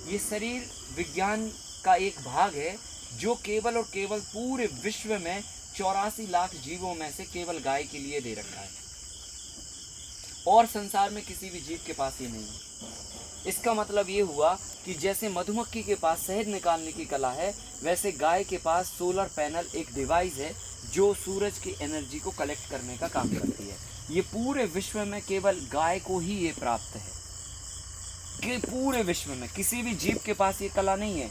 ये शरीर विज्ञान का एक भाग है जो केवल और केवल पूरे विश्व में 84 लाख जीवों में से केवल गाय के लिए दे रखा है, और संसार में किसी भी जीव के पास ये नहीं है। इसका मतलब ये हुआ कि जैसे मधुमक्खी के पास शहद निकालने की कला है, वैसे गाय के पास सोलर पैनल एक डिवाइस है जो सूरज की एनर्जी को कलेक्ट करने का काम करती है। ये पूरे विश्व में केवल गाय को ही ये प्राप्त है, कि पूरे विश्व में किसी भी जीव के पास ये कला नहीं है।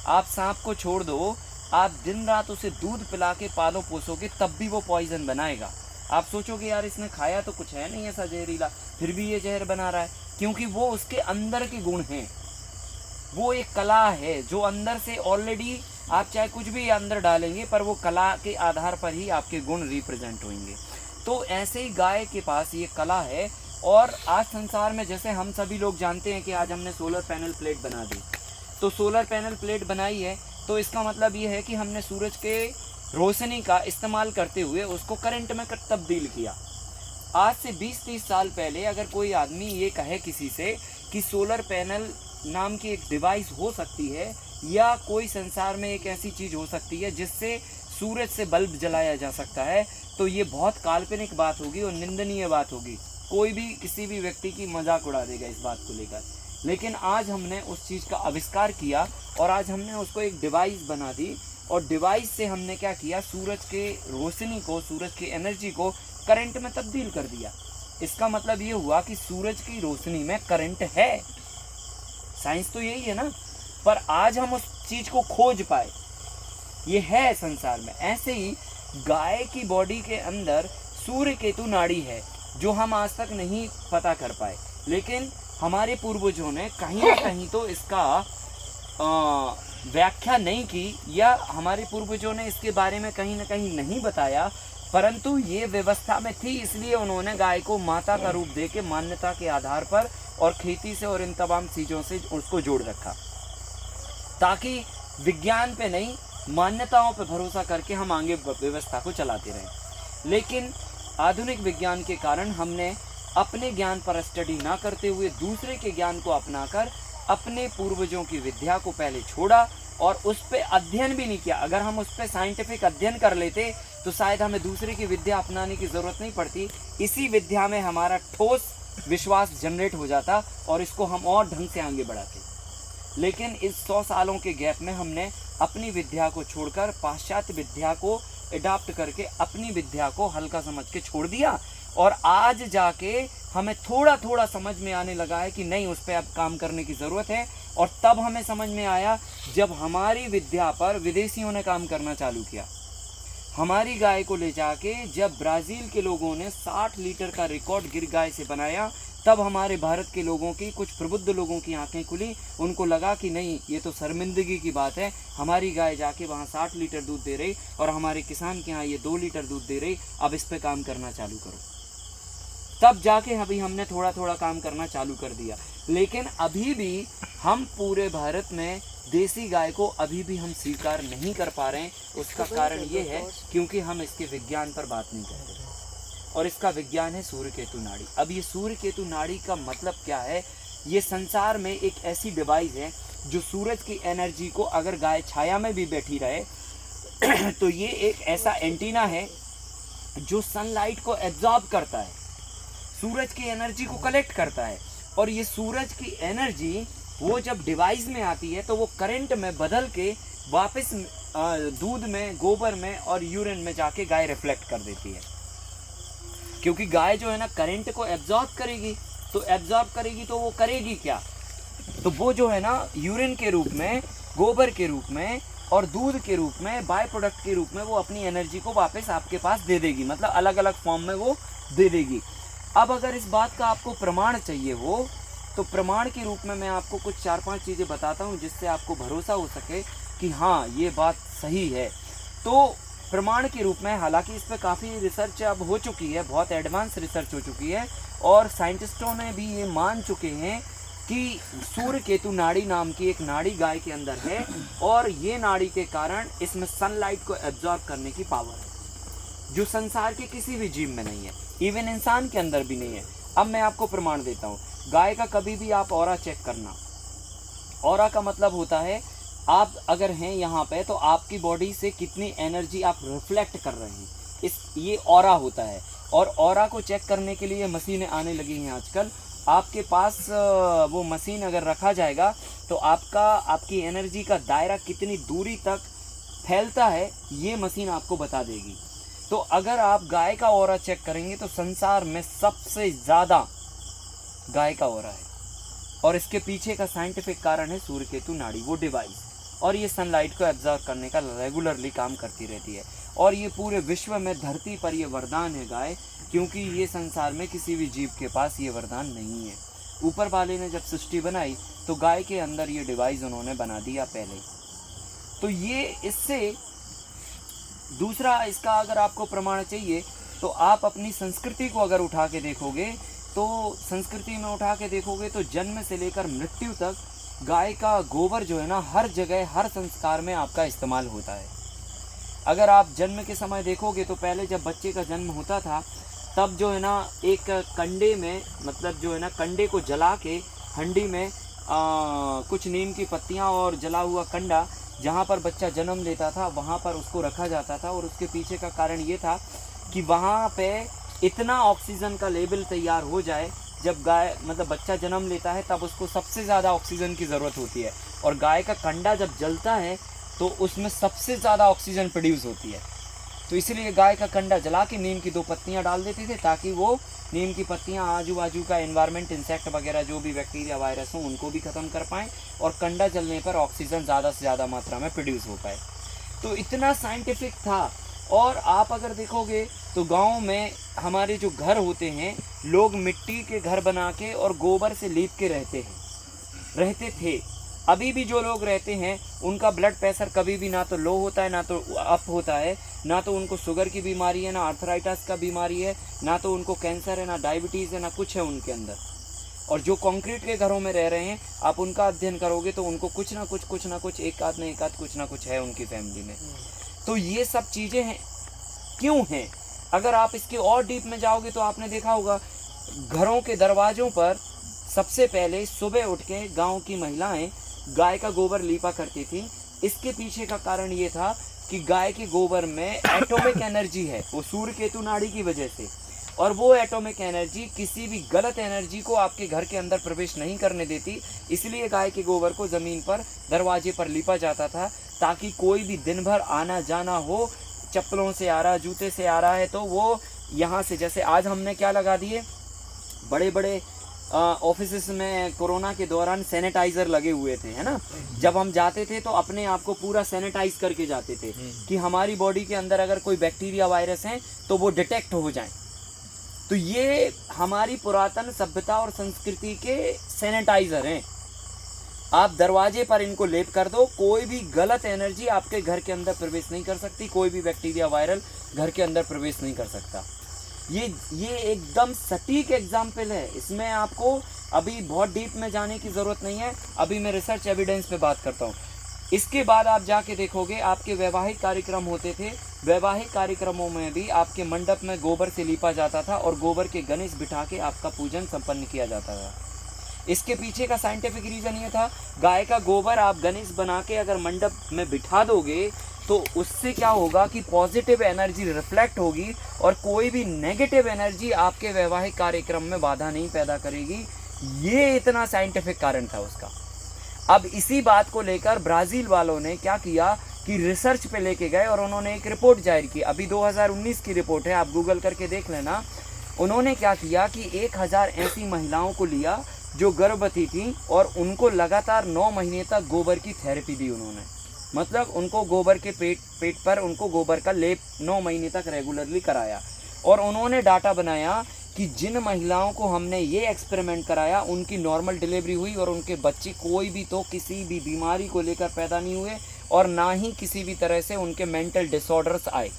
आप सांप को छोड़ दो, आप दिन रात उसे दूध पिला के पालो पोसोगे तब भी वो पॉइजन बनाएगा। आप सोचोगे यार इसने खाया तो कुछ है नहीं ऐसा जहरीला, फिर भी ये जहर बना रहा है, क्योंकि वो उसके अंदर के गुण हैं। वो एक कला है जो अंदर से ऑलरेडी, आप चाहे कुछ भी अंदर डालेंगे पर वो कला के आधार पर ही आपके गुण रिप्रेजेंट होंगे। तो ऐसे ही गाय के पास ये कला है। और आज संसार में जैसे हम सभी लोग जानते हैं कि आज हमने सोलर पैनल प्लेट बना दी, तो सोलर पैनल प्लेट बनाई है तो इसका मतलब ये है कि हमने सूरज के रोशनी का इस्तेमाल करते हुए उसको करंट में तब्दील किया। आज से 20-30 साल पहले अगर कोई आदमी ये कहे किसी से कि सोलर पैनल नाम की एक डिवाइस हो सकती है या कोई संसार में एक ऐसी चीज़ हो सकती है जिससे सूरज से बल्ब जलाया जा सकता है, तो ये बहुत काल्पनिक बात होगी और निंदनीय बात होगी। कोई भी किसी भी व्यक्ति की मजाक उड़ा देगा इस बात को लेकर। लेकिन आज हमने उस चीज़ का आविष्कार किया और आज हमने उसको एक डिवाइस बना दी, और डिवाइस से हमने क्या किया, सूरज के रोशनी को, सूरज की एनर्जी को करंट में तब्दील कर दिया। इसका मतलब ये हुआ कि सूरज की रोशनी में करंट है। साइंस तो यही है ना, पर आज हम उस चीज़ को खोज पाए, ये है संसार में। ऐसे ही गाय की बॉडी के अंदर सूर्य केतु नाड़ी है जो हम आज तक नहीं पता कर पाए, लेकिन हमारे पूर्वजों ने कहीं ना कहीं तो इसका व्याख्या नहीं की, या हमारे पूर्वजों ने इसके बारे में कहीं ना कहीं नहीं बताया, परंतु ये व्यवस्था में थी, इसलिए उन्होंने गाय को माता का रूप दे के मान्यता के आधार पर और खेती से और इन तमाम चीज़ों से उसको जोड़ रखा, ताकि विज्ञान पे नहीं मान्यताओं पे भरोसा करके हम आगे व्यवस्था को चलाते रहें। लेकिन आधुनिक विज्ञान के कारण हमने अपने ज्ञान पर स्टडी ना करते हुए दूसरे के ज्ञान को अपनाकर अपने पूर्वजों की विद्या को पहले छोड़ा और उस पर अध्ययन भी नहीं किया। अगर हम उस पर साइंटिफिक अध्ययन कर लेते तो शायद हमें दूसरे की विद्या अपनाने की ज़रूरत नहीं पड़ती। इसी विद्या में हमारा ठोस विश्वास जनरेट हो जाता और इसको हम और ढंग से आगे बढ़ाते। लेकिन इस 100 सालों के गैप में हमने अपनी विद्या को छोड़कर पाश्चात्य विद्या को अडॉप्ट करके अपनी विद्या को हल्का समझ के छोड़ दिया, और आज जाके हमें थोड़ा थोड़ा समझ में आने लगा है कि नहीं, उस पर अब काम करने की ज़रूरत है। और तब हमें समझ में आया जब हमारी विद्या पर विदेशियों ने काम करना चालू किया। हमारी गाय को ले जाके जब ब्राज़ील के लोगों ने 60 लीटर का रिकॉर्ड गिर गाय से बनाया, तब हमारे भारत के लोगों की, कुछ प्रबुद्ध लोगों की आंखें खुली। उनको लगा कि नहीं, ये तो शर्मिंदगी की बात है, हमारी गाय जाके वहाँ 60 लीटर दूध दे रही और हमारे किसान के यहाँ ये 2 लीटर दूध दे रही, अब इस पे काम करना चालू करो। तब जाके अभी हमने थोड़ा थोड़ा काम करना चालू कर दिया। लेकिन अभी भी हम पूरे भारत में देसी गाय को अभी भी हम स्वीकार नहीं कर पा रहे हैं। उसका कारण ये है क्योंकि हम इसके विज्ञान पर बात नहीं कर रहे, और इसका विज्ञान है सूर्य केतु नाड़ी। अब ये सूर्य केतु नाड़ी का मतलब क्या है? ये संसार में एक ऐसी डिवाइस है जो सूरज की एनर्जी को, अगर गाय छाया में भी बैठी रहे तो ये एक ऐसा एंटीना है जो सनलाइट को एब्जॉर्ब करता है, सूरज की एनर्जी को कलेक्ट करता है, और ये सूरज की एनर्जी वो जब डिवाइस में आती है तो वो करंट में बदल के वापस दूध में, गोबर में और यूरिन में जाके गाय रिफ्लेक्ट कर देती है। क्योंकि गाय जो है ना, करंट को एब्जॉर्ब करेगी, तो एब्जॉर्ब करेगी तो वो करेगी क्या? तो वो जो है ना, यूरिन के रूप में, गोबर के रूप में और दूध के रूप में, बाय प्रोडक्ट के रूप में वो अपनी एनर्जी को वापस आपके पास दे देगी, मतलब अलग अलग फॉर्म में वो दे देगी। अब अगर इस बात का आपको प्रमाण चाहिए हो, तो प्रमाण के रूप में मैं आपको कुछ 4-5 चीज़ें बताता हूँ जिससे आपको भरोसा हो सके कि हाँ, ये बात सही है। तो प्रमाण के रूप में, हालांकि इस पर काफ़ी रिसर्च अब हो चुकी है, बहुत एडवांस रिसर्च हो चुकी है, और साइंटिस्टों ने भी ये मान चुके हैं कि सूर्य केतु नाड़ी नाम की एक नाड़ी गाय के अंदर है, और ये नाड़ी के कारण इसमें सनलाइट को एब्जॉर्ब करने की पावर है जो संसार के किसी भी जीव में नहीं है, इवन इंसान के अंदर भी नहीं है। अब मैं आपको प्रमाण देता हूँ। गाय का कभी भी आप ऑरा चेक करना, ऑरा का मतलब होता है आप अगर हैं यहाँ पे तो आपकी बॉडी से कितनी एनर्जी आप रिफ्लेक्ट कर रहे हैं, ये ऑरा होता है। और ऑरा को चेक करने के लिए मशीनें आने लगी हैं आजकल। आपके पास वो मशीन अगर रखा जाएगा तो आपकी एनर्जी का दायरा कितनी दूरी तक फैलता है ये मशीन आपको बता देगी। तो अगर आप गाय का ऑरा चेक करेंगे तो संसार में सबसे ज़्यादा गाय का ऑरा है, और इसके पीछे का साइंटिफिक कारण है सूर्य केतु नाड़ी, वो डिवाइस। और ये सनलाइट को एब्जॉर्ब करने का रेगुलरली काम करती रहती है। और ये पूरे विश्व में धरती पर ये वरदान है गाय, क्योंकि ये संसार में किसी भी जीव के पास ये वरदान नहीं है। ऊपर वाले ने जब सृष्टि बनाई तो गाय के अंदर ये डिवाइस उन्होंने बना दिया पहले। तो ये इससे दूसरा इसका अगर आपको प्रमाण चाहिए तो आप अपनी संस्कृति को अगर उठा के देखोगे तो संस्कृति में उठा के देखोगे तो जन्म से लेकर मृत्यु तक गाय का गोबर जो है ना हर जगह हर संस्कार में आपका इस्तेमाल होता है। अगर आप जन्म के समय देखोगे तो पहले जब बच्चे का जन्म होता था तब जो है ना एक कंडे में मतलब जो है ना कंडे को जला के हंडी में कुछ नीम की पत्तियां और जला हुआ कंडा जहाँ पर बच्चा जन्म लेता था वहाँ पर उसको रखा जाता था। और उसके पीछे का कारण ये था कि वहाँ पे इतना ऑक्सीजन का लेवल तैयार हो जाए, जब गाय मतलब बच्चा जन्म लेता है तब उसको सबसे ज़्यादा ऑक्सीजन की ज़रूरत होती है, और गाय का कंडा जब जलता है तो उसमें सबसे ज़्यादा ऑक्सीजन प्रोड्यूस होती है। तो इसलिए गाय का कंडा जला के नीम की 2 पत्तियाँ डाल देते थे ताकि वो नीम की पत्तियाँ आजू बाजू का एनवायरनमेंट इंसेक्ट वगैरह जो भी बैक्टीरिया वायरस हो उनको भी ख़त्म कर पाएँ, और कंडा जलने पर ऑक्सीजन ज़्यादा से ज़्यादा मात्रा में प्रोड्यूस हो पाए। तो इतना साइंटिफिक था। और आप अगर देखोगे तो गाँव में हमारे जो घर होते हैं लोग मिट्टी के घर बना के और गोबर से लीप के रहते थे। अभी भी जो लोग रहते हैं उनका ब्लड प्रेशर कभी भी ना तो लो होता है ना तो अप होता है, ना तो उनको शुगर की बीमारी है, ना आर्थराइटिस का बीमारी है, ना तो उनको कैंसर है, ना डायबिटीज़ है, ना कुछ है उनके अंदर। और जो कंक्रीट के घरों में रह रहे हैं आप उनका अध्ययन करोगे तो उनको कुछ ना कुछ एक आध कुछ ना कुछ है उनकी फैमिली में। तो ये सब चीज़ें हैं क्यों हैं? अगर आप इसके और डीप में जाओगे तो आपने देखा होगा घरों के दरवाज़ों पर सबसे पहले सुबह उठ के गाँव की महिलाएँ गाय का गोबर लीपा करती थी। इसके पीछे का कारण ये था कि गाय के गोबर में एटॉमिक एनर्जी है, वो सूर्य केतु नाड़ी की वजह से, और वो एटॉमिक एनर्जी किसी भी गलत एनर्जी को आपके घर के अंदर प्रवेश नहीं करने देती। इसलिए गाय के गोबर को ज़मीन पर दरवाजे पर लीपा जाता था ताकि कोई भी दिन भर आना जाना हो, चप्पलों से आ रहा, जूते से आ रहा है तो वो यहाँ से, जैसे आज हमने क्या लगा दिए, बड़े बड़े ऑफिस में कोरोना के दौरान सैनिटाइज़र लगे हुए थे, है ना। जब हम जाते थे तो अपने आप को पूरा सैनिटाइज करके जाते थे कि हमारी बॉडी के अंदर अगर कोई बैक्टीरिया वायरस हैं तो वो डिटेक्ट हो जाएं। तो ये हमारी पुरातन सभ्यता और संस्कृति के सैनिटाइज़र हैं। आप दरवाजे पर इनको लेप कर दो, कोई भी गलत एनर्जी आपके घर के अंदर प्रवेश नहीं कर सकती, कोई भी बैक्टीरिया वायरल घर के अंदर प्रवेश नहीं कर सकता। ये एकदम सटीक एग्जाम्पल है। इसमें आपको अभी बहुत डीप में जाने की ज़रूरत नहीं है, अभी मैं रिसर्च एविडेंस पे बात करता हूँ। इसके बाद आप जाके देखोगे आपके वैवाहिक कार्यक्रम होते थे, वैवाहिक कार्यक्रमों में भी आपके मंडप में गोबर से लीपा जाता था और गोबर के गणेश बिठा के आपका पूजन संपन्न किया जाता था। इसके पीछे का साइंटिफिक रीज़न ये था, गाय का गोबर आप गणेश बना के अगर मंडप में बिठा दोगे तो उससे क्या होगा कि पॉजिटिव एनर्जी रिफ्लेक्ट होगी और कोई भी नेगेटिव एनर्जी आपके वैवाहिक कार्यक्रम में बाधा नहीं पैदा करेगी। ये इतना साइंटिफिक कारण था उसका। अब इसी बात को लेकर ब्राज़ील वालों ने क्या किया कि रिसर्च पे लेके गए और उन्होंने एक रिपोर्ट जाहिर की। अभी 2019 की रिपोर्ट है, आप गूगल करके देख लेना। उन्होंने क्या किया कि 1000 ऐसी महिलाओं को लिया जो गर्भवती थी और उनको लगातार 9 महीने तक गोबर की थेरेपी दी उन्होंने। मतलब उनको गोबर के पेट पर उनको गोबर का लेप 9 महीने तक रेगुलरली कराया। और उन्होंने डाटा बनाया कि जिन महिलाओं को हमने ये एक्सपेरिमेंट कराया उनकी नॉर्मल डिलीवरी हुई और उनके बच्चे कोई भी तो किसी भी बीमारी को लेकर पैदा नहीं हुए और ना ही किसी भी तरह से उनके मेंटल डिसऑर्डर्स आए।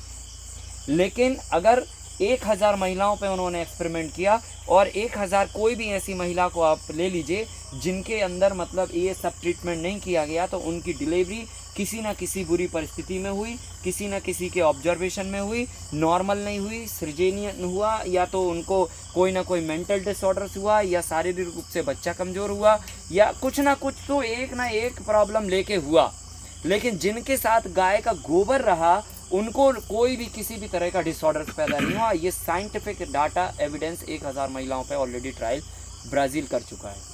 लेकिन अगर 1000 महिलाओं पे उन्होंने एक्सपेरिमेंट किया और 1000 कोई भी ऐसी महिला को आप ले लीजिए जिनके अंदर मतलब ये सब ट्रीटमेंट नहीं किया गया, तो उनकी डिलीवरी किसी ना किसी बुरी परिस्थिति में हुई, किसी ना किसी के ऑब्जर्वेशन में हुई, नॉर्मल नहीं हुई, सृजनीय हुआ, या तो उनको कोई ना कोई मेंटल डिसऑर्डर्स हुआ, या शारीरिक रूप से बच्चा कमज़ोर हुआ, या कुछ ना कुछ तो एक ना एक प्रॉब्लम लेके हुआ। लेकिन जिनके साथ गाय का गोबर रहा उनको कोई भी किसी भी तरह का डिसऑर्डर पैदा नहीं हुआ। ये साइंटिफिक डाटा एविडेंस 1000 महिलाओं पे ऑलरेडी ट्रायल ब्राज़ील कर चुका है।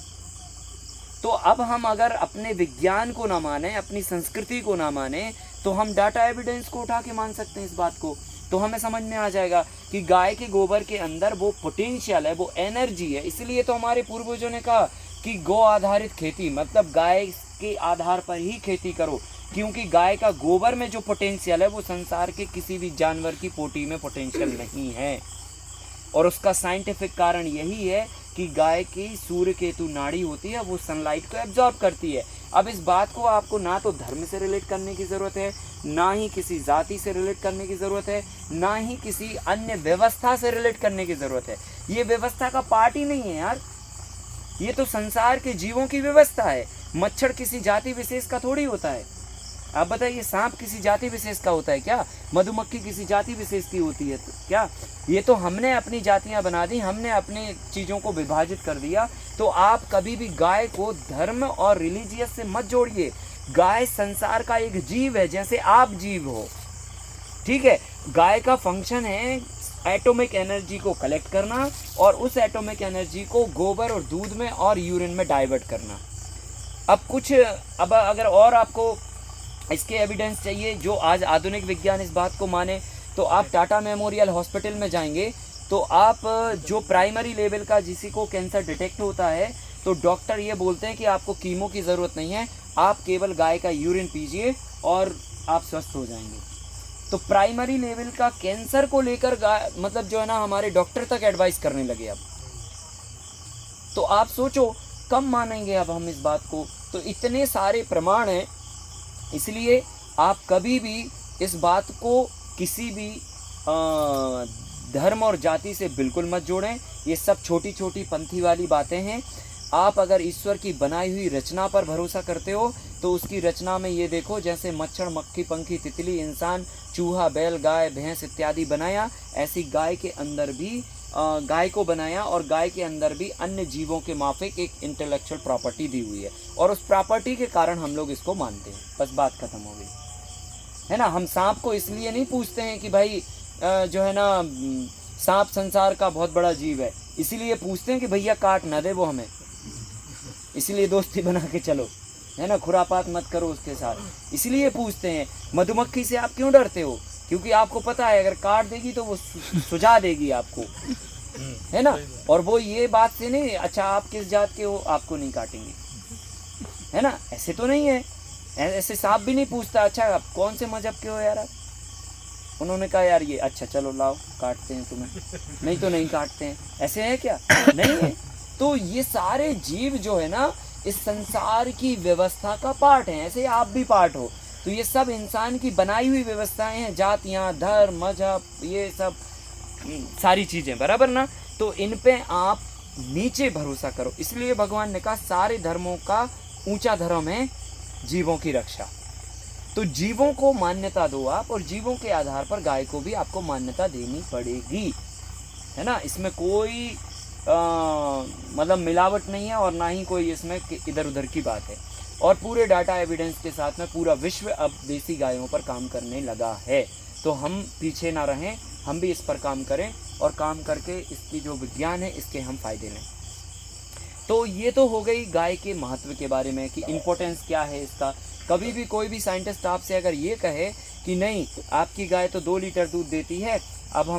तो अब हम अगर अपने विज्ञान को ना माने, अपनी संस्कृति को ना माने, तो हम डाटा एविडेंस को उठा के मान सकते हैं इस बात को। तो हमें समझ में आ जाएगा कि गाय के गोबर के अंदर वो पोटेंशियल है, वो एनर्जी है। इसलिए तो हमारे पूर्वजों ने कहा कि गौ आधारित खेती, मतलब गाय के आधार पर ही खेती करो, क्योंकि गाय का गोबर में जो पोटेंशियल है वो संसार के किसी भी जानवर की पोटी में पोटेंशियल नहीं है। और उसका साइंटिफिक कारण यही है कि गाय की सूर्य केतु नाड़ी होती है, वो सनलाइट को एब्जॉर्ब करती है। अब इस बात को आपको ना तो धर्म से रिलेट करने की ज़रूरत है, ना ही किसी जाति से रिलेट करने की ज़रूरत है, ना ही किसी अन्य व्यवस्था से रिलेट करने की ज़रूरत है। ये व्यवस्था का पार्ट ही नहीं है यार, ये तो संसार के जीवों की व्यवस्था है। मच्छर किसी जाति विशेष का थोड़ी होता है। आप बताइए, सांप किसी जाति विशेष का होता है क्या? मधुमक्खी किसी जाति विशेष की होती है तो क्या? ये तो हमने अपनी जातियां बना दी, हमने अपनी चीज़ों को विभाजित कर दिया। तो आप कभी भी गाय को धर्म और रिलीजियस से मत जोड़िए। गाय संसार का एक जीव है, जैसे आप जीव हो, ठीक है। गाय का फंक्शन है एटॉमिक एनर्जी को कलेक्ट करना और उस एटॉमिक एनर्जी को गोबर और दूध में और यूरिन में डाइवर्ट करना। अब अगर और आपको इसके एविडेंस चाहिए, जो आज आधुनिक विज्ञान इस बात को माने, तो आप टाटा मेमोरियल हॉस्पिटल में जाएंगे तो आप जो प्राइमरी लेवल का जिसी को कैंसर डिटेक्ट होता है, तो डॉक्टर ये बोलते हैं कि आपको कीमो की ज़रूरत नहीं है, आप केवल गाय का यूरिन पीजिए और आप स्वस्थ हो जाएंगे। तो प्राइमरी लेवल का कैंसर को लेकर मतलब जो है ना, हमारे डॉक्टर तक एडवाइस करने लगे अब। तो आप सोचो कब मानेंगे अब हम इस बात को। तो इतने सारे प्रमाण हैं, इसलिए आप कभी भी इस बात को किसी भी धर्म और जाति से बिल्कुल मत जोड़ें। ये सब छोटी छोटी पंथी वाली बातें हैं। आप अगर ईश्वर की बनाई हुई रचना पर भरोसा करते हो तो उसकी रचना में ये देखो, जैसे मच्छर, मक्खी, पंखी, तितली, इंसान, चूहा, बैल, गाय, भैंस इत्यादि बनाया, ऐसी गाय के अंदर भी गाय को बनाया और गाय के अंदर भी अन्य जीवों के माफिक एक इंटेलेक्चुअल प्रॉपर्टी दी हुई है और उस प्रॉपर्टी के कारण हम लोग इसको मानते हैं। बस बात खत्म हो गई, है ना। हम सांप को इसलिए नहीं पूछते हैं कि भाई जो है ना, सांप संसार का बहुत बड़ा जीव है, इसीलिए पूछते हैं कि भैया काट ना दे वो हमें, इसलिए दोस्ती बना के चलो, है ना, खुरापात मत करो उसके साथ, इसलिए पूछते हैं। मधुमक्खी से आप क्यों डरते हो? क्योंकि आपको पता है अगर काट देगी तो वो सुझा देगी आपको, है ना। और वो ये बात से नहीं, अच्छा आप किस जात के हो, आपको नहीं काटेंगे, है ना। ऐसे तो नहीं है, ऐसे सांप भी नहीं पूछता अच्छा आप कौन से मजहब के हो यार आप। उन्होंने कहा यार ये, अच्छा चलो लाओ काटते हैं तुम्हें, नहीं तो नहीं काटते हैं। ऐसे है क्या? नहीं है। तो ये सारे जीव जो है ना, इस संसार की व्यवस्था का पार्ट हैं, ऐसे आप भी पार्ट हो। तो ये सब इंसान की बनाई हुई व्यवस्थाएं हैं, जातियाँ, धर्म, मजहब, ये सब सारी चीज़ें, बराबर ना। तो इन पे आप नीचे भरोसा करो। इसलिए भगवान ने कहा सारे धर्मों का ऊंचा धर्म है जीवों की रक्षा। तो जीवों को मान्यता दो आप, और जीवों के आधार पर गाय को भी आपको मान्यता देनी पड़ेगी, है ना। इसमें कोई मतलब मिलावट नहीं है और ना ही कोई इसमें इधर उधर की बात है। और पूरे डाटा एविडेंस के साथ में पूरा विश्व अब देसी गायों पर काम करने लगा है। तो हम पीछे ना रहें, हम भी इस पर काम करें और काम करके इसकी जो विज्ञान है इसके हम फ़ायदे लें। तो ये तो हो गई गाय के महत्व के बारे में कि इम्पोर्टेंस क्या है इसका। कभी भी कोई भी साइंटिस्ट आपसे अगर ये कहे कि नहीं आपकी गाय तो 2 लीटर दूध देती है, अब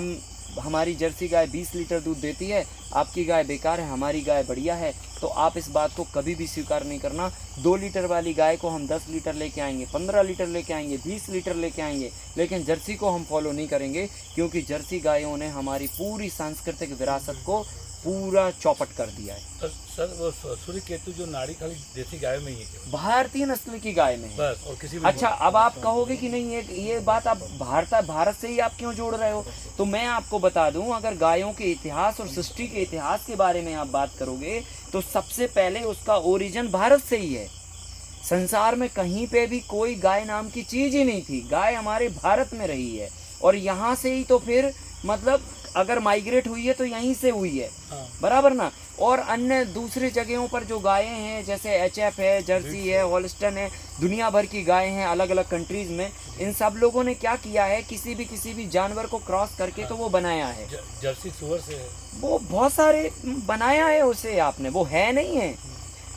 हमारी जर्सी गाय 20 लीटर दूध देती है, आपकी गाय बेकार है, हमारी गाय बढ़िया है, तो आप इस बात को कभी भी स्वीकार नहीं करना। 2 लीटर वाली गाय को हम 10 लीटर लेके आएंगे, 15 लीटर लेके आएंगे, 20 लीटर लेके आएंगे, लेकिन जर्सी को हम फॉलो नहीं करेंगे, क्योंकि जर्सी गायों ने हमारी पूरी सांस्कृतिक विरासत को पूरा चौपट कर दिया है। तो सर वो सूर्य केतु जो नाड़ी खाली देसी गाय में ही है, भारतीय नस्ल की गाय में है बस, और किसी अच्छा, अब आप कहोगे कि नहीं ये बात आप भारत से ही आप क्यों जोड़ रहे हो? तो मैं आपको बता दूं, अगर गायों के इतिहास और सृष्टि के इतिहास के बारे में आप बात करोगे तो सबसे पहले उसका ओरिजिन भारत से ही है। संसार में कहीं पे भी कोई गाय नाम की चीज ही नहीं थी। गाय हमारे भारत में रही है और यहाँ से ही तो फिर मतलब अगर माइग्रेट हुई है तो यहीं से हुई है, बराबर ना। और अन्य दूसरी जगहों पर जो गायें हैं जैसे एचएफ है, जर्सी है, हॉल्स्टन है, दुनिया भर की गायें हैं अलग अलग कंट्रीज में, इन सब लोगों ने क्या किया है, किसी भी जानवर को क्रॉस करके तो वो बनाया है। जर्सी सुअर से है, वो बहुत सारे बनाया है उसे आपने, वो है नहीं है,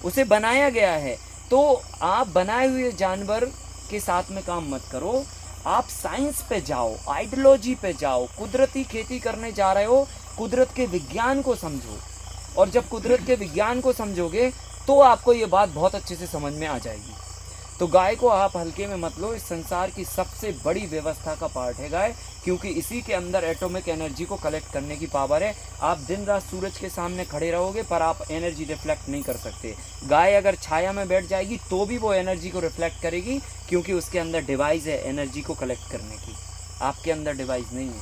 उसे बनाया गया है। तो आप बनाए हुए जानवर के साथ में काम मत करो, आप साइंस पे जाओ, आइडियोलॉजी पे जाओ, कुदरती खेती करने जा रहे हो, कुदरत के विज्ञान को समझो। और जब कुदरत के विज्ञान को समझोगे तो आपको ये बात बहुत अच्छे से समझ में आ जाएगी। तो गाय को आप हल्के में मत लो, इस संसार की सबसे बड़ी व्यवस्था का पार्ट है गाय, क्योंकि इसी के अंदर एटॉमिक एनर्जी को कलेक्ट करने की पावर है। आप दिन रात सूरज के सामने खड़े रहोगे पर आप एनर्जी रिफ्लेक्ट नहीं कर सकते। गाय अगर छाया में बैठ जाएगी तो भी वो एनर्जी को रिफ्लेक्ट करेगी, क्योंकि उसके अंदर डिवाइस है एनर्जी को कलेक्ट करने की। आपके अंदर डिवाइस नहीं है।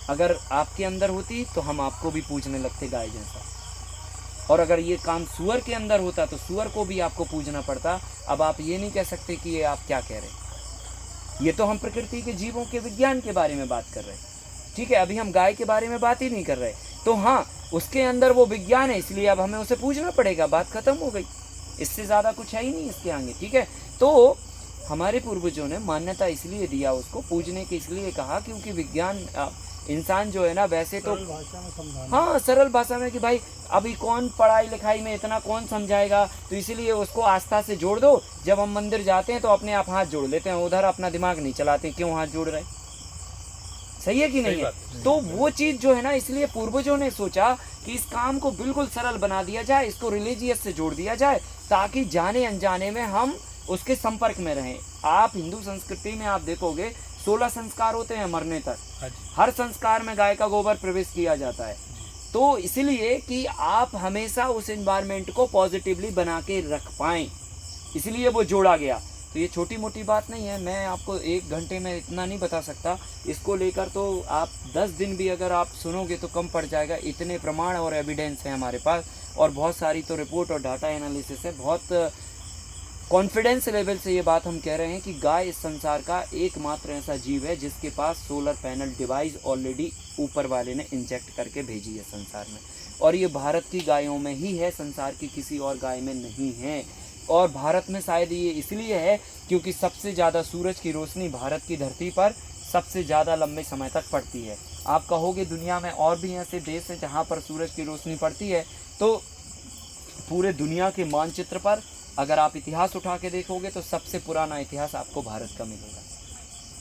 अगर आपके अंदर होती तो हम आपको भी पूजने लगते गाय जैसा, और अगर ये काम सुअर के अंदर होता तो सुअर को भी आपको पूजना पड़ता। अब आप ये नहीं कह सकते कि ये आप क्या कह रहे हैं। ये तो हम प्रकृति के जीवों के विज्ञान के बारे में बात कर रहे हैं, ठीक है। अभी हम गाय के बारे में बात ही नहीं कर रहे। तो हाँ, उसके अंदर वो विज्ञान है, इसलिए अब हमें उसे पूजना पड़ेगा, बात खत्म हो गई। इससे ज़्यादा कुछ है ही नहीं इसके आगे, ठीक है। तो हमारे पूर्वजों ने मान्यता इसलिए दिया, उसको पूजने के इसलिए कहा क्योंकि विज्ञान इंसान जो है ना वैसे तो हाँ सरल भाषा में कि भाई अभी कौन पढ़ाई लिखाई में इतना कौन समझाएगा, तो इसीलिए उसको आस्था से जोड़ दो। जब हम मंदिर जाते हैं तो अपने आप हाथ जोड़ लेते हैं, उधर अपना दिमाग नहीं चलाते, क्यों हाथ जोड़ रहे, सही है कि नहीं है। तो वो चीज जो है ना, इसलिए पूर्वजों ने सोचा कि इस काम को बिल्कुल सरल बना दिया जाए, इसको रिलीजियस से जोड़ दिया जाए, ताकि जाने अनजाने में हम उसके संपर्क में रहें। आप हिंदू संस्कृति में आप देखोगे 16 संस्कार होते हैं मरने तक, हर संस्कार में गाय का गोबर प्रवेश किया जाता है। तो इसलिए कि आप हमेशा उस एनवायरनमेंट को पॉजिटिवली बना के रख पाएं, इसलिए वो जोड़ा गया। तो ये छोटी मोटी बात नहीं है, मैं आपको 1 घंटे में इतना नहीं बता सकता। इसको लेकर तो आप 10 दिन भी अगर आप सुनोगे तो कम पड़ जाएगा, इतने प्रमाण और एविडेंस है हमारे पास, और बहुत सारी तो रिपोर्ट और डाटा एनालिसिस है। बहुत कॉन्फिडेंस लेवल से ये बात हम कह रहे हैं कि गाय इस संसार का एकमात्र ऐसा जीव है जिसके पास सोलर पैनल डिवाइस ऑलरेडी ऊपर वाले ने इंजेक्ट करके भेजी है संसार में, और ये भारत की गायों में ही है, संसार की किसी और गाय में नहीं है। और भारत में शायद ये इसलिए है क्योंकि सबसे ज़्यादा सूरज की रोशनी भारत की धरती पर सबसे ज़्यादा लंबे समय तक पड़ती है। आप कहोगे दुनिया में और भी ऐसे देश हैं जहाँ पर सूरज की रोशनी पड़ती है, तो पूरे दुनिया के मानचित्र पर अगर आप इतिहास उठा के देखोगे तो सबसे पुराना इतिहास आपको भारत का मिलेगा,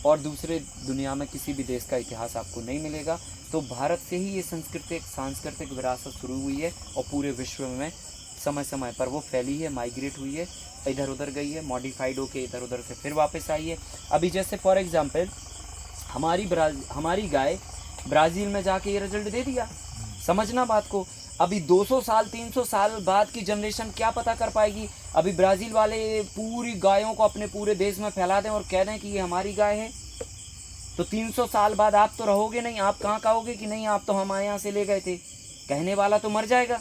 और दूसरे दुनिया में किसी भी देश का इतिहास आपको नहीं मिलेगा। तो भारत से ही ये सांस्कृतिक विरासत शुरू हुई है, और पूरे विश्व में समय समय पर वो फैली है, माइग्रेट हुई है, इधर उधर गई है, मॉडिफाइड होके इधर उधर से फिर वापस आई है। अभी जैसे फॉर एग्जांपल हमारी गाय ब्राज़ील में जाके ये रिजल्ट दे दिया, समझना बात को। अभी 200 साल 300 साल बाद की जनरेशन क्या पता कर पाएगी। अभी ब्राज़ील वाले पूरी गायों को अपने पूरे देश में फैला दें और कह दें कि ये हमारी गाय है, तो 300 साल बाद आप तो रहोगे नहीं, आप कहाँ कहोगे कि नहीं आप तो हमारे यहाँ से ले गए थे, कहने वाला तो मर जाएगा,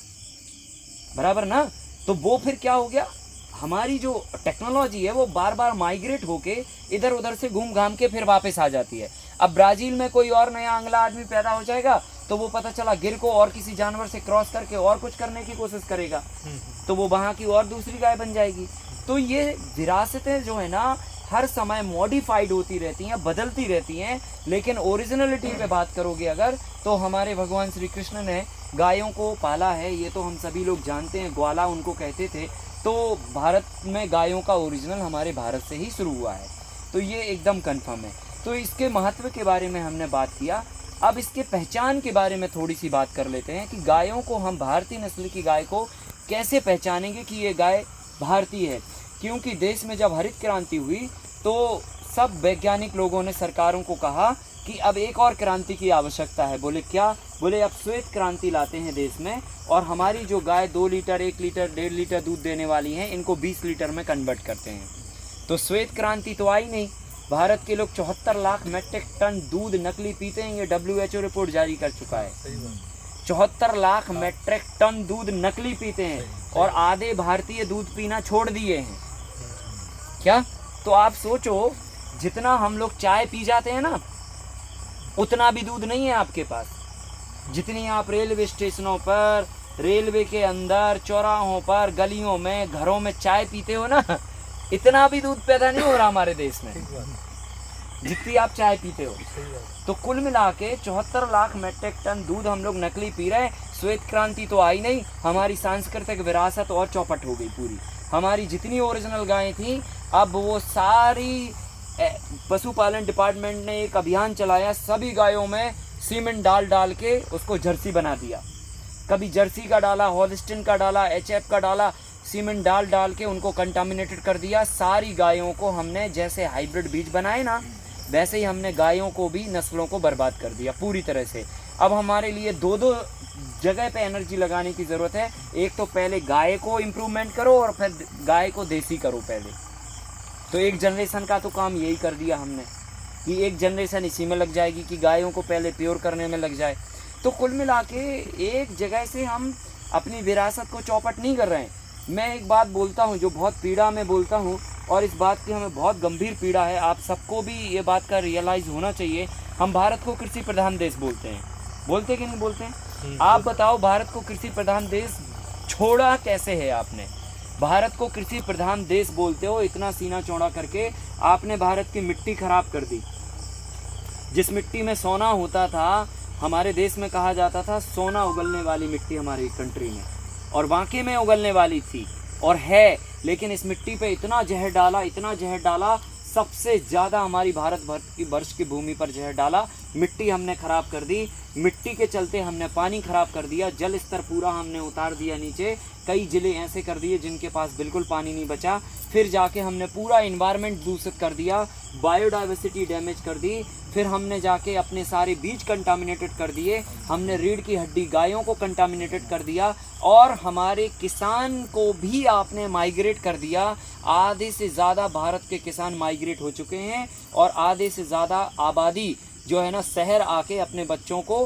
बराबर ना। तो वो फिर क्या हो गया, हमारी जो टेक्नोलॉजी है वो बार बार माइग्रेट होके इधर उधर से घूम घाम के फिर वापस आ जाती है। अब ब्राज़ील में कोई और नया अगला आदमी पैदा हो जाएगा तो वो पता चला गिर को और किसी जानवर से क्रॉस करके और कुछ करने की कोशिश करेगा, तो वो वहाँ की और दूसरी गाय बन जाएगी। तो ये विरासतें जो है ना हर समय मॉडिफाइड होती रहती हैं, बदलती रहती हैं, लेकिन ओरिजिनलिटी पे बात करोगे अगर, तो हमारे भगवान श्री कृष्ण ने गायों को पाला है, ये तो हम सभी लोग जानते हैं, ग्वाला उनको कहते थे। तो भारत में गायों का ओरिजिनल हमारे भारत से ही शुरू हुआ है, तो ये एकदम कन्फर्म है। तो इसके महत्व के बारे में हमने बात किया। अब इसके पहचान के बारे में थोड़ी सी बात कर लेते हैं कि गायों को हम भारतीय नस्ल की गाय को कैसे पहचानेंगे कि ये गाय भारतीय है। क्योंकि देश में जब हरित क्रांति हुई तो सब वैज्ञानिक लोगों ने सरकारों को कहा कि अब एक और क्रांति की आवश्यकता है। बोले क्या? बोले अब श्वेत क्रांति लाते हैं देश में, और हमारी जो गाय 2 लीटर 1 लीटर 1.5 लीटर दूध देने वाली हैं इनको 20 लीटर में कन्वर्ट करते हैं। तो श्वेत क्रांति तो आई नहीं। भारत के लोग 74 लाख मेट्रिक टन दूध नकली पीते हैं, ये WHO रिपोर्ट जारी कर चुका है। 74 लाख मेट्रिक टन दूध नकली पीते हैं, और आधे भारतीय दूध पीना छोड़ दिए हैं। क्या? तो आप सोचो, जितना हम लोग चाय पी जाते हैं ना, उतना भी दूध नहीं है आपके पास। जितनी आप रेलवे स्टेशनों पर, रेलवे के अंदर, चौराहों पर, गलियों में, घरों में चाय पीते हो ना, इतना भी दूध पैदा नहीं हो रहा हमारे देश में जितनी आप चाय पीते हो। तो कुल मिला के 74 लाख मेट्रिक टन दूध हम लोग नकली पी रहे हैं। श्वेत क्रांति तो आई नहीं, हमारी सांस्कृतिक विरासत और चौपट हो गई पूरी। हमारी जितनी ओरिजिनल गायें थी, अब वो सारी पशुपालन डिपार्टमेंट ने एक अभियान चलाया, सभी गायों में सीमेंट डाल के उसको जर्सी बना दिया। कभी जर्सी का डाला, हॉलिस्टिन का डाला, HF का डाला, सीमेंट डाल के उनको कंटामिनेटेड कर दिया। सारी गायों को हमने जैसे हाइब्रिड बीज बनाए ना, वैसे ही हमने गायों को भी, नस्लों को बर्बाद कर दिया पूरी तरह से। अब हमारे लिए दो जगह पे एनर्जी लगाने की ज़रूरत है। एक तो पहले गाय को इम्प्रूवमेंट करो और फिर गाय को देसी करो पहले। तो एक जनरेशन का तो काम यही कर दिया हमने कि एक जनरेशन इसी में लग जाएगी कि गायों को पहले प्योर करने में लग जाए। तो कुल मिला के एक जगह से हम अपनी विरासत को चौपट नहीं कर रहे हैं। मैं एक बात बोलता हूँ जो बहुत पीड़ा में बोलता हूँ, और इस बात की हमें बहुत गंभीर पीड़ा है। आप सबको भी ये बात का रियलाइज़ होना चाहिए। हम भारत को कृषि प्रधान देश बोलते हैं, बोलते कि नहीं बोलते हैं? आप बताओ, भारत को कृषि प्रधान देश छोड़ा कैसे है आपने? भारत को कृषि प्रधान देश बोलते हो, इतना सीना चौड़ा करके आपने भारत की मिट्टी खराब कर दी। जिस मिट्टी में सोना होता था, हमारे देश में कहा जाता था सोना उगलने वाली मिट्टी हमारी कंट्री में, और वाकई में उगलने वाली थी और है। लेकिन इस मिट्टी पे इतना जहर डाला, सबसे ज़्यादा हमारी भारत वर्ष की भूमि पर जहर डाला। मिट्टी हमने ख़राब कर दी। मिट्टी के चलते हमने पानी ख़राब कर दिया, जल स्तर पूरा हमने उतार दिया नीचे। कई ज़िले ऐसे कर दिए जिनके पास बिल्कुल पानी नहीं बचा। फिर जाके हमने पूरा इन्वायरमेंट दूषित कर दिया, बायोडाइवर्सिटी डैमेज कर दी। फिर हमने जाके अपने सारे बीज कंटामिनेटेड कर दिए। हमने रीढ़ की हड्डी गायों को कंटामिनेटेड कर दिया, और हमारे किसान को भी आपने माइग्रेट कर दिया। आधे से ज़्यादा भारत के किसान माइग्रेट हो चुके हैं, और आधे से ज़्यादा आबादी जो है ना, शहर आके अपने बच्चों को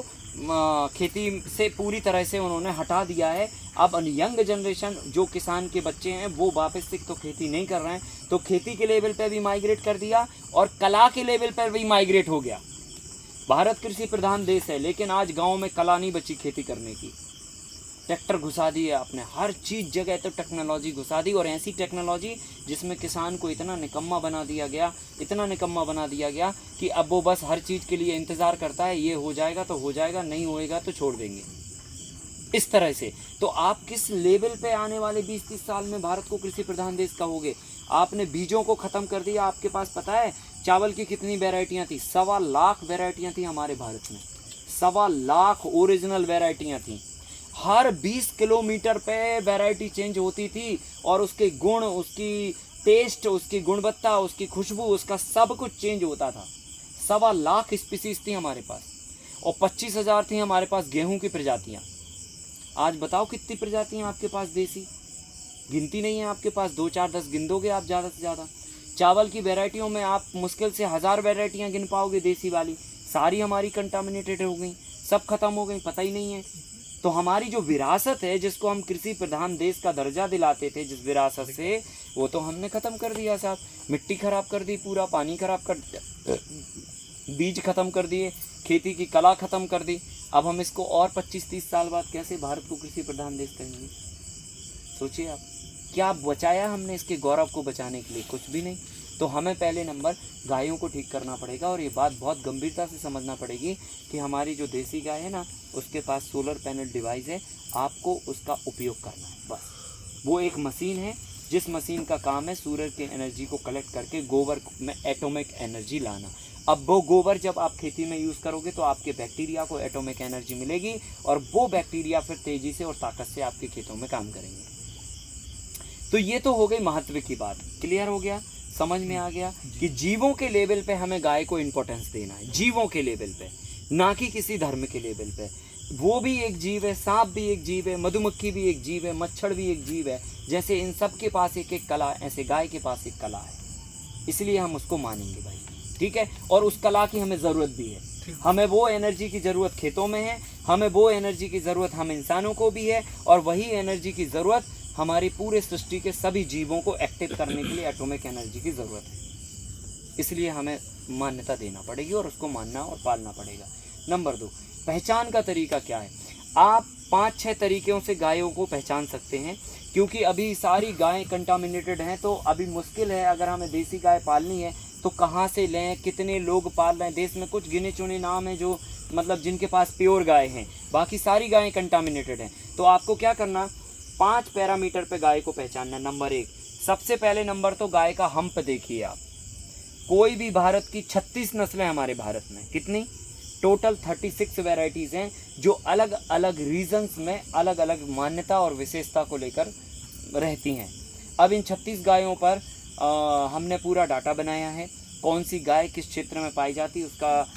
खेती से पूरी तरह से उन्होंने हटा दिया है। अब यंग जनरेशन जो किसान के बच्चे हैं वो वापस से तो खेती नहीं कर रहे हैं, तो खेती के लेवल पे भी माइग्रेट कर दिया और कला के लेवल पर भी माइग्रेट हो गया। भारत कृषि प्रधान देश है, लेकिन आज गांव में कला नहीं बची खेती करने की। ट्रैक्टर घुसा दिए आपने, हर चीज़ जगह तो टेक्नोलॉजी घुसा दी, और ऐसी टेक्नोलॉजी जिसमें किसान को इतना निकम्मा बना दिया गया कि अब वो बस हर चीज़ के लिए इंतज़ार करता है, ये हो जाएगा तो हो जाएगा, नहीं होएगा तो छोड़ देंगे, इस तरह से। तो आप किस लेवल पे आने वाले 20-30 साल में भारत को कृषि प्रधान देश कहोगे? आपने बीजों को ख़त्म कर दिया। आपके पास पता है चावल की कितनी वेराइटियाँ थी? 1.25 लाख वेराइटियाँ थी हमारे भारत में। 1.25 लाख ओरिजिनल वेराइटियाँ थी। हर 20 किलोमीटर पे वैरायटी चेंज होती थी, और उसके गुण, उसकी टेस्ट, उसकी गुणवत्ता, उसकी खुशबू, उसका सब कुछ चेंज होता था। 1.25 लाख स्पीसीज थी हमारे पास, और 25,000 थी हमारे पास गेहूं की प्रजातियां। आज बताओ कितनी प्रजातियां आपके पास देसी? गिनती नहीं है आपके पास, 2, 4, 10 गिन दोगे आप ज़्यादा से ज़्यादा। चावल की वैरायटियों में आप मुश्किल से 1000 वैरायटियाँ गिन पाओगे देसी वाली। सारी हमारी कंटामिनेटेड हो गई, सब खत्म हो गई, पता ही नहीं है। तो हमारी जो विरासत है, जिसको हम कृषि प्रधान देश का दर्जा दिलाते थे, जिस विरासत से, वो तो हमने ख़त्म कर दिया साहब। मिट्टी ख़राब कर दी, पूरा पानी ख़राब कर दिया, बीज ख़त्म कर दिए, खेती की कला ख़त्म कर दी। अब हम इसको और 25-30 साल बाद कैसे भारत को कृषि प्रधान देश कहेंगे? सोचिए आप, क्या बचाया हमने इसके गौरव को बचाने के लिए? कुछ भी नहीं। तो हमें पहले नंबर गायों को ठीक करना पड़ेगा, और ये बात बहुत गंभीरता से समझना पड़ेगी कि हमारी जो देसी गाय है ना, उसके पास सोलर पैनल डिवाइस है, आपको उसका उपयोग करना है बस। वो एक मशीन है, जिस मशीन का काम है सूरज की एनर्जी को कलेक्ट करके गोबर में एटॉमिक एनर्जी लाना। अब वो गोबर जब आप खेती में यूज़ करोगे तो आपके बैक्टीरिया को एटॉमिक एनर्जी मिलेगी, और वो बैक्टीरिया फिर तेज़ी से और ताकत से आपके खेतों में काम करेंगे। तो ये तो हो गई महत्व की बात। क्लियर हो गया? समझ में आ गया कि जीवों के लेवल पे हमें गाय को इम्पोर्टेंस देना है, जीवों के लेवल पे, ना कि किसी धर्म के लेवल पे। वो भी एक जीव है, सांप भी एक जीव है, मधुमक्खी भी एक जीव है, मच्छर भी एक जीव है। जैसे इन सब के पास एक एक कला, ऐसे गाय के पास एक कला है, इसलिए हम उसको मानेंगे भाई, ठीक है। और उस कला की हमें ज़रूरत भी है। हमें वो एनर्जी की ज़रूरत खेतों में है, हमें वो एनर्जी की ज़रूरत हम इंसानों को भी है, और वही एनर्जी की ज़रूरत हमारी पूरे सृष्टि के सभी जीवों को एक्टिव करने के लिए एटॉमिक एनर्जी की ज़रूरत है। इसलिए हमें मान्यता देना पड़ेगी और उसको मानना और पालना पड़ेगा। नंबर 2, पहचान का तरीका क्या है? आप 5-6 तरीक़ों से गायों को पहचान सकते हैं, क्योंकि अभी सारी गायें कंटामिनेटेड हैं, तो अभी मुश्किल है। अगर हमें देसी गाय पालनी है तो कहाँ से लें, कितने लोग पाल रहे हैं? देश में कुछ गिने चुने नाम हैं जो मतलब जिनके पास प्योर गाय हैं, बाकी सारी गायें कंटामिनेटेड हैं। तो आपको क्या करना, 5 पैरामीटर पे गाय को पहचानना। नंबर 1, सबसे पहले नंबर तो गाय का हम्प देखिए आप। कोई भी भारत की 36 नस्लें हमारे भारत में, कितनी टोटल 36 वैरायटीज़ हैं जो अलग अलग रीजन्स में अलग अलग मान्यता और विशेषता को लेकर रहती हैं। अब इन 36 गायों पर हमने पूरा डाटा बनाया है, कौन सी गाय किस क्षेत्र में पाई जाती है, उसका